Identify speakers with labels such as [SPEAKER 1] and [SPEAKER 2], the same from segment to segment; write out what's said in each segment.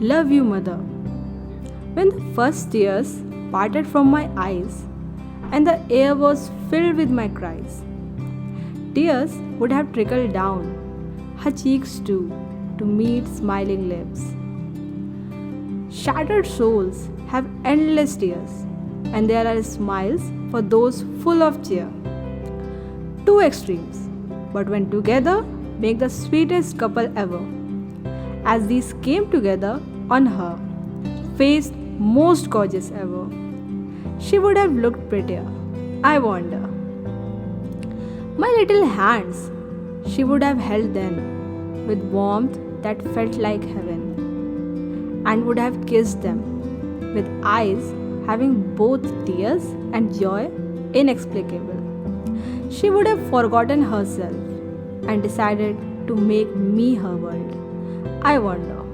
[SPEAKER 1] Love you, mother. When the first tears parted from my eyes and the air was filled with my cries, tears would have trickled down her cheeks too to meet smiling lips. Shattered souls have endless tears, and there are smiles for those full of cheer. Two extremes, but when together, make the sweetest couple ever. As these came together on her face most gorgeous ever, she would have looked prettier, I wonder. My little hands she would have held then with warmth that felt like heaven, and would have kissed them with eyes having both tears and joy inexplicable. She would have forgotten herself and decided to make me her world. I wonder.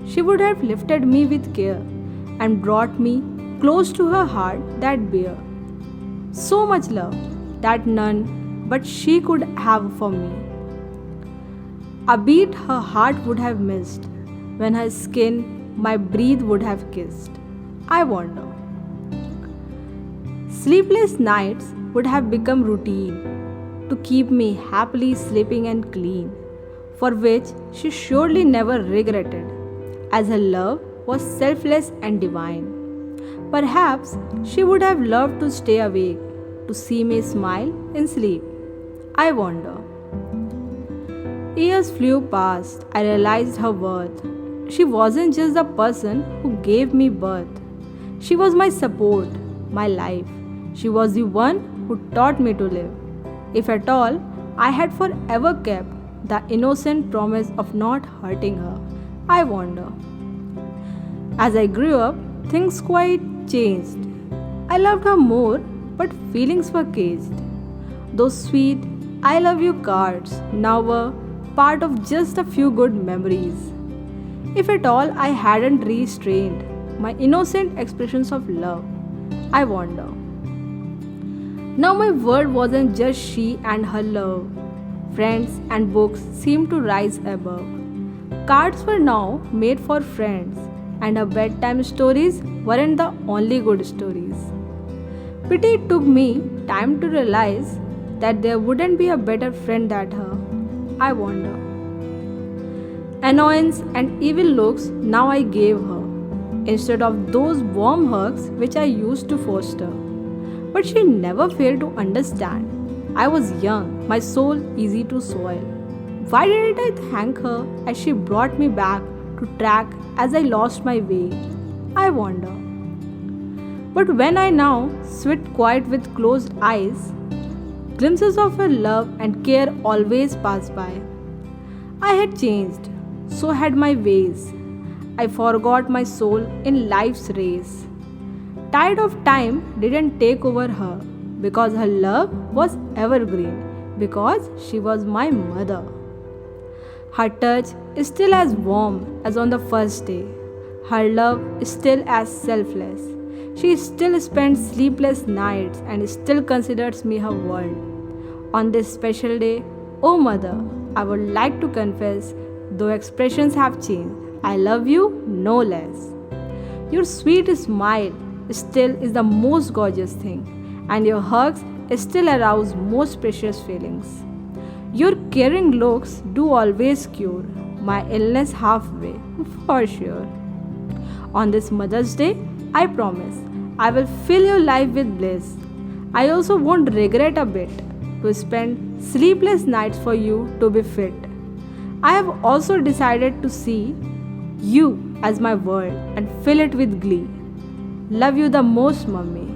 [SPEAKER 1] She would have lifted me with care and brought me close to her heart that bare so much love that none but she could have for me. A beat her heart would have missed when her skin my breath would have kissed. I wonder. Sleepless nights would have become routine to keep me happily sleeping and clean, for which she surely never regretted, as her love was selfless and divine. Perhaps she would have loved to stay awake to see me smile in sleep. I wonder. Years flew past, I realized her worth. She wasn't just the person who gave me birth. She was my support, my life. She was the one who taught me to live. If at all, I had forever kept the innocent promise of not hurting her. I wonder. As I grew up, things quite changed. I loved her more, but feelings were caged. Those sweet I love you cards now were part of just a few good memories. If at all I hadn't restrained my innocent expressions of love, I wonder. Now my world wasn't just she and her love. Friends and books seemed to rise above. Cards were now made for friends, and her bedtime stories weren't the only good stories. Pity it took me time to realize that there wouldn't be a better friend than her. I wonder. Annoyance and evil looks now I gave her, instead of those warm hugs which I used to foster. But she never failed to understand. I was young, my soul easy to soil. Why didn't I thank her as she brought me back to track as I lost my way? I wonder. But when I now sit quiet with closed eyes, glimpses of her love and care always pass by. I had changed, so had my ways. I forgot my soul in life's race. Tide of time didn't take over her because her love was evergreen, because she was my mother. Her touch is still as warm as on the first day. Her love is still as selfless. She still spends sleepless nights and still considers me her world. On this special day, oh mother, I would like to confess, though expressions have changed, I love you no less. Your sweet smile still is the most gorgeous thing, and your hugs still arouse most precious feelings. Your caring looks do always cure my illness halfway, for sure. On this Mother's Day, I promise I will fill your life with bliss. I also won't regret a bit to spend sleepless nights for you to be fit. I have also decided to see you as my world and fill it with glee. Love you the most, Mummy.